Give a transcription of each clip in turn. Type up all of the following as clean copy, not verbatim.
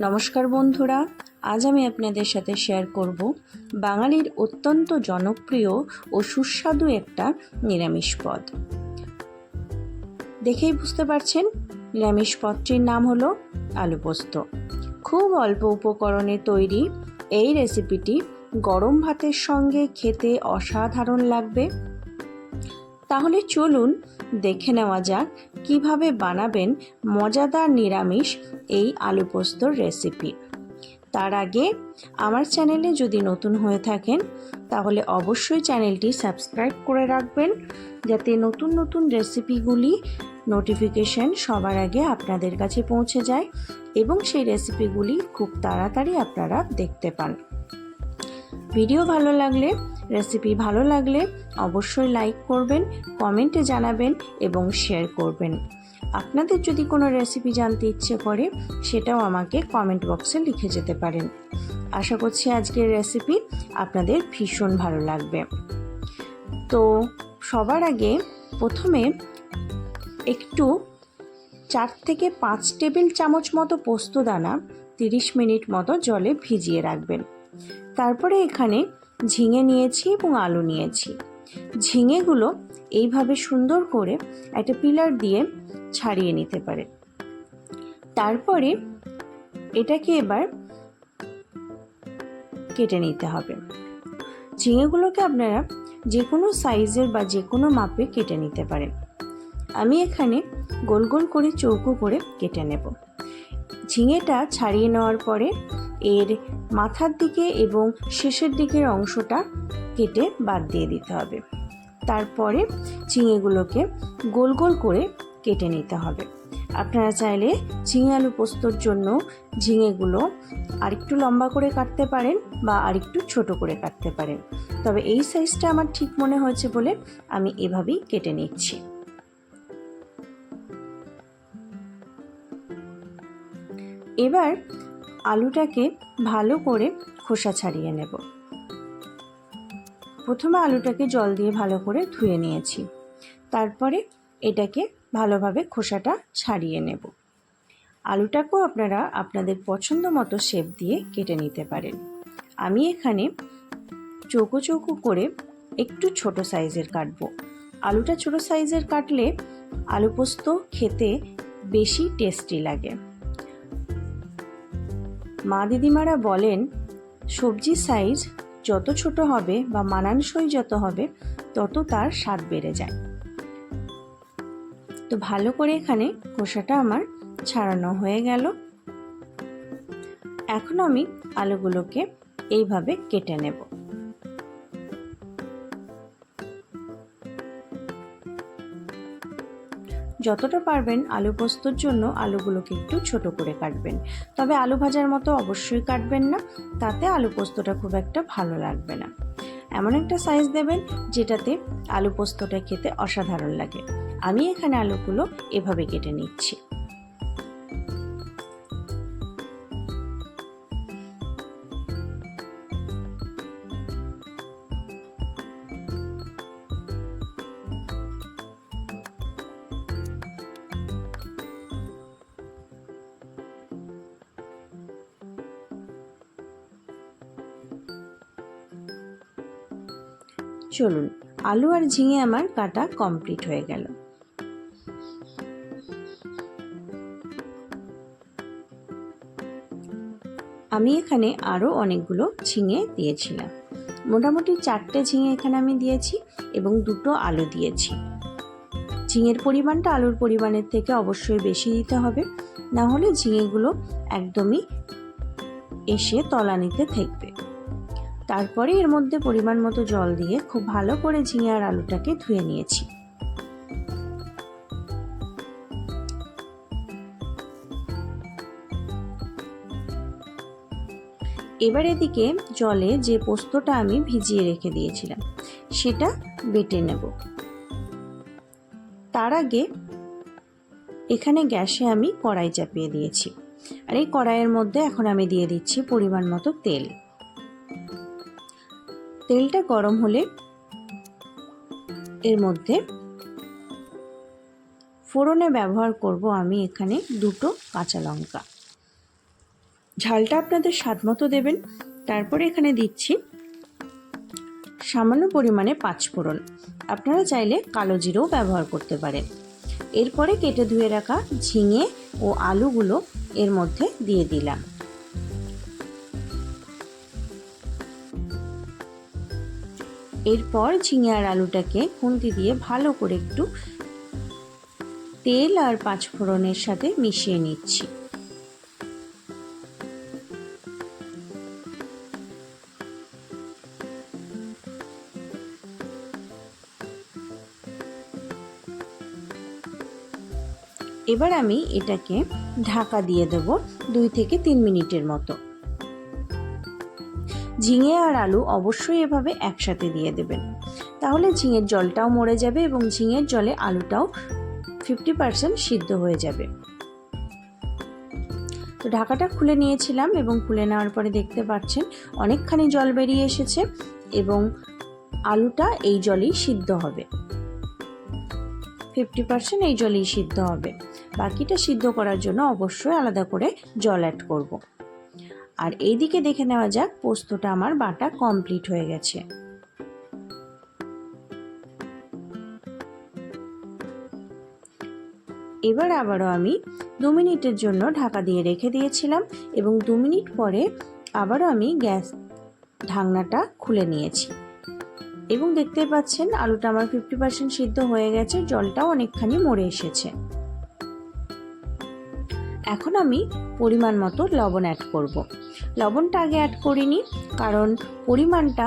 নমস্কার বন্ধুরা, আজ আমি আপনাদের সাথে শেয়ার করব বাঙালির অত্যন্ত জনপ্রিয় ও সুস্বাদু একটা নিরামিষ পদ। দেখেই বুঝতে পারছেন নিরামিষ পদটির নাম হলো আলু পোস্ত। খুব অল্প উপকরণে তৈরি এই রেসিপিটি গরম ভাতের সঙ্গে খেতে অসাধারণ লাগবে। তাহলে চলুন দেখে নেওয়া যাক কিভাবে বানাবেন মজাদার নিরামিষ এই আলু পোস্তর রেসিপি। তার আগে আমার চ্যানেলে যদি নতুন হয়ে থাকেন তাহলে অবশ্যই চ্যানেলটি সাবস্ক্রাইব করে রাখবেন, যাতে নতুন নতুন রেসিপিগুলি নোটিফিকেশন সবার আগে আপনাদের কাছে পৌঁছে যায় এবং সেই রেসিপিগুলি খুব তাড়াতাড়ি আপনারা দেখতে পান। ভিডিও ভালো লাগলে, রেসিপি ভালো লাগলে অবশ্যই লাইক করবেন, কমেন্টে জানাবেন এবং শেয়ার করবেন। আপনাদের যদি কোনো রেসিপি জানতে ইচ্ছে করে সেটাও আমাকে কমেন্ট বক্সে লিখে যেতে পারেন। আশা করছি আজকের রেসিপি আপনাদের ভীষণ ভালো লাগবে। তো সবার আগে প্রথমে একটু 4 থেকে 5 টেবিল চামচ মতো পোস্তদানা 30 মিনিট মতো জলে ভিজিয়ে রাখবেন। তারপরে এখানে ঝিঙে নিয়েছি এবং আলু নিয়েছি। ঝিঙেগুলো এইভাবে সুন্দর করে একটা পিলার দিয়ে ছাড়িয়ে নিতে পারে। তারপরে এটাকে এবার কেটে নিতে হবে। ঝিঙেগুলোকে আপনারা যে কোনো সাইজের বা যে কোনো মাপে কেটে নিতে পারেন। আমি এখানে গোল গোল করে চৌকো করে কেটে নেব। ঝিঙেটা ছাড়িয়ে নেওয়ার পরে এর মাথার দিকে এবং শেষের দিকের অংশটা কেটে বাদ দিয়ে দিতে হবে। তারপরে ঝিঙেগুলোকে গোল গোল করে কেটে নিতে হবে। আপনারা চাইলে ঝিঙে আলু পোস্তর জন্য ঝিঙেগুলো আরেকটু লম্বা করে কাটতে পারেন বা আরেকটু ছোট করে কাটতে পারেন, তবে এই সাইজটা আমার ঠিক মনে হয়েছে বলে আমি এভাবেই কেটে নিচ্ছি। এবার আলুটাকে ভালো করে খোসা ছাড়িয়ে নেব। প্রথমে আলুটাকে জল দিয়ে ভালো করে ধুয়ে নিয়েছি, তারপরে এটাকে ভালোভাবে খোসাটা ছাড়িয়ে নেব। আলুটাকেও আপনারা আপনাদের পছন্দ মতো শেপ দিয়ে কেটে নিতে পারেন। আমি এখানে চৌকো চৌকো করে একটু ছোট সাইজের কাটবো। আলুটা ছোট সাইজের কাটলে আলু পোস্ত খেতে বেশি টেস্টি লাগে। মা দিদিমারা বলেন সবজির সাইজ যত ছোট হবে বা মানানসই যত হবে তত তার স্বাদ বেড়ে যায়। তো ভালো করে এখানে খোসাটা আমার ছাড়ানো হয়ে গেল। এখন আমি আলুগুলোকে এইভাবে কেটে নেব। যতটা পারবেন আলু পোস্তর জন্য আলুগুলোকে একটু ছোট করে কাটবেন, তবে আলু ভাজার মতো অবশ্যই কাটবেন না, তাতে আলু পোস্তটা খুব একটা ভালো লাগবে না। এমন একটা সাইজ দেবেন যেটাতে আলু পোস্তটা খেতে অসাধারণ লাগে। আমি এখানে আলুগুলো এভাবে কেটে নিচ্ছি। চলুন, আলু আর ঝিঙে আমার কাটা কমপ্লিট হয়ে গেল। আমি এখানে আরও অনেকগুলো ঝিঙে দিয়েছিলাম। মোটামুটি 4টে ঝিঙে এখানে আমি দিয়েছি এবং 2টো আলু দিয়েছি। ঝিঙের পরিমাণটা আলুর পরিমাণের থেকে অবশ্যই বেশি দিতে হবে, না হলে ঝিঙেগুলো একদমই এসে তলানিতে থাকবে। তারপরে এর মধ্যে পরিমাণ মতো জল দিয়ে খুব ভালো করে ঝিঙে আর আলুটাকে ধুয়ে নিয়েছি। এবার এদিকে জলে যে পোস্তটা আমি ভিজিয়ে রেখে দিয়েছিলাম সেটা বেটে নেব। তার আগে এখানে গ্যাসে আমি কড়াই চাপিয়ে দিয়েছি, আর এই কড়াইয়ের মধ্যে এখন আমি দিয়ে দিচ্ছি পরিমাণ মতো তেল। তেলটা গরম হলে এর মধ্যে ফোড়নে ব্যবহার করব আমি এখানে 2টো কাঁচা লঙ্কা। ঝালটা আপনাদের স্বাদ মতো দেবেন। তারপরে এখানে দিচ্ছি সামান্য পরিমাণে পাঁচফোড়ন, আপনারা চাইলে কালো জিরেও ব্যবহার করতে পারেন। এরপরে কেটে ধুয়ে রাখা ঝিঙে ও আলুগুলো এর মধ্যে দিয়ে দিলাম। এরপর ঝিঙে আর আলুটাকে খুন্তি দিয়ে ভালো করে একটু তেল আর পাঁচফোড়নের সাথে মিশিয়ে নিচ্ছি। এবার আমি এটাকে ঢাকা দিয়ে দেব 2 থেকে 3 মিনিটের মতো। ঝিঙে আর আলু অবশ্যই এভাবে একসাথে দিয়ে দেবেন, তাহলে ঝিঙের জলটাও মরে যাবে এবং ঝিঙের জলে আলুটাও 50% সিদ্ধ হয়ে যাবে। তো ঢাকাটা খুলে নিয়েছিলাম এবং খুলে নেওয়ার পরে দেখতে পাচ্ছেন অনেকখানি জল বেরিয়ে এসেছে এবং আলুটা এই জলেই সিদ্ধ হবে। 50% এই জলেই সিদ্ধ হবে, বাকিটা সিদ্ধ করার জন্য অবশ্যই আলাদা করে জল অ্যাড করব। আর এইদিকে দেখে নেওয়া যাক পোস্তটা আমার বাটা কমপ্লিট হয়ে গেছে। এবার আবারও আমি 2 মিনিটের জন্য ঢাকা দিয়ে রেখে দিয়েছিলাম এবং 2 মিনিট পরে আবারও আমি গ্যাস ঢাকনাটা খুলে নিয়েছি এবং দেখতে পাচ্ছেন আলুটা আমার 50% সিদ্ধ হয়ে গেছে, জলটাও অনেকখানি মরে এসেছে। এখন আমি পরিমাণ মতো লবণ অ্যাড করব। লবণটা আগে অ্যাড করিনি, কারণ পরিমাণটা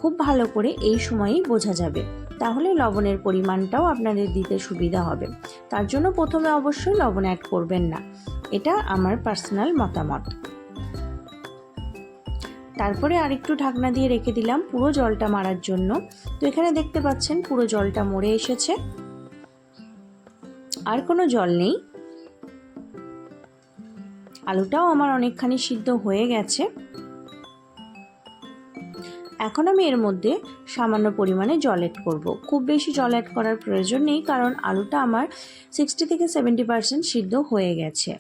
খুব ভালো করে এই সময়েই বোঝা যাবে, তাহলে লবণের পরিমাণটাও আপনাদের দিতে সুবিধা হবে। তার জন্য প্রথমে অবশ্যই লবণ অ্যাড করবেন না, এটা আমার পার্সোনাল মতামত। তারপরে আরেকটু ঢাকনা দিয়ে রেখে দিলাম পুরো জলটা মারার জন্য। তো এখানে দেখতে পাচ্ছেন পুরো জলটা মরে এসেছে, আর কোনো জল নেই। আলুটাও আমার অনেকখানি সিদ্ধ হয়ে গেছে। এখন আমি এর মধ্যে সামান্য পরিমাণে জল অ্যাড করব। খুব বেশি জল অ্যাড করার প্রয়োজন নেই, কারণ আলুটা আমার 60 থেকে 70% সিদ্ধ হয়ে গেছে।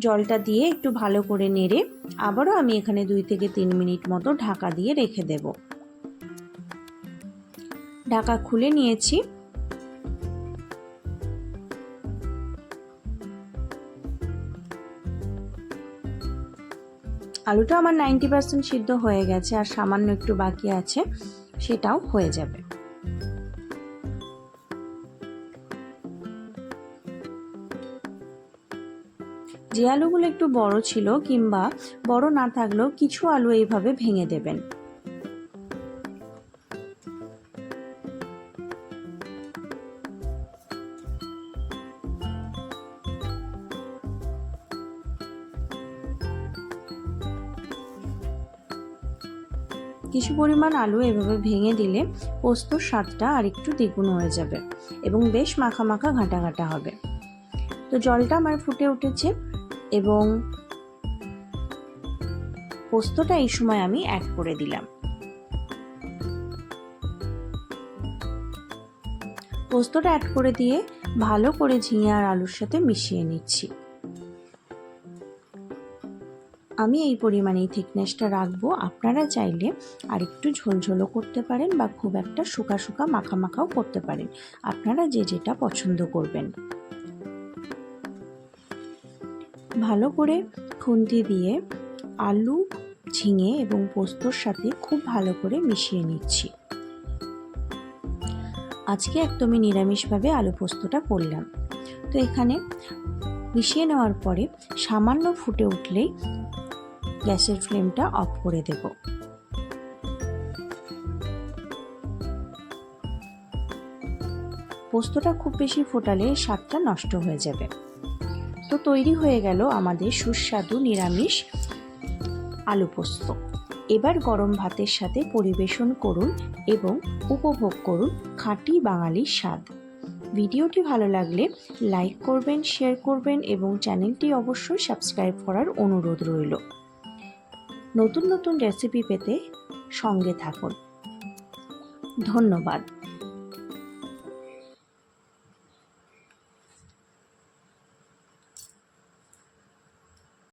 জলটা দিয়ে একটু ভালো করে নেড়ে আবারও আমি এখানে 2 থেকে 3 মিনিট মতো ঢাকা দিয়ে রেখে দেব। ঢাকা খুলে নিয়েছি। আলুটা আমার 90% সিদ্ধ হয়ে গেছে, আর সামান্য একটু বাকি আছে, সেটাও হয়ে যাবে। যে আলুগুলো একটু বড় ছিল কিংবা বড় না থাকলেও কিছু আলু এইভাবে ভেঙে দেবেন। কিছু পরিমাণ আলু এভাবে ভেঙে দিলে পোস্তর স্বাদটা আর একটু দ্বিগুণ হয়ে যাবে এবং বেশ মাখা মাখা ঘাঁটা ঘাঁটা হবে। তো জলটা আমার ফুটে উঠেছে এবং পোস্তটা এই সময় আমি অ্যাড করে দিলাম। পোস্তটা অ্যাড করে দিয়ে ভালো করে ঝিঙে আর আলুর সাথে মিশিয়ে নিচ্ছি। আমি এই পরিমাণেই থিকনেসটা রাখবো, আপনারা চাইলে আর একটু ঝোলঝোলও করতে পারেন বা খুব একটা শুকা শুকা মাখা মাখাও করতে পারেন, আপনারা যে যেটা পছন্দ করবেন। ভালো করে খুন্তি দিয়ে আলু, ঝিঙে এবং পোস্তর সাথে খুব ভালো করে মিশিয়ে নিচ্ছি। আজকে একদমই নিরামিষভাবে আলু পোস্তটা করলাম। তো এখানে মিশিয়ে নেওয়ার পরে সামান্য ফুটে উঠলেই গ্যাসের ফ্লেমটা অফ করে দেব। পোস্তটা খুব বেশি ফোটালে স্বাদটা নষ্ট হয়ে যাবে। তো তৈরি হয়ে গেল আমাদের সুস্বাদু নিরামিষ আলু পোস্ত। এবার গরম ভাতের সাথে পরিবেশন করুন এবং উপভোগ করুন খাঁটি বাঙালি স্বাদ। ভিডিওটি ভালো লাগলে লাইক করবেন, শেয়ার করবেন এবং চ্যানেলটি অবশ্যই সাবস্ক্রাইব করার অনুরোধ রইল। নতুন নতুন রেসিপি পেতে সঙ্গে থাকুন। ধন্যবাদ।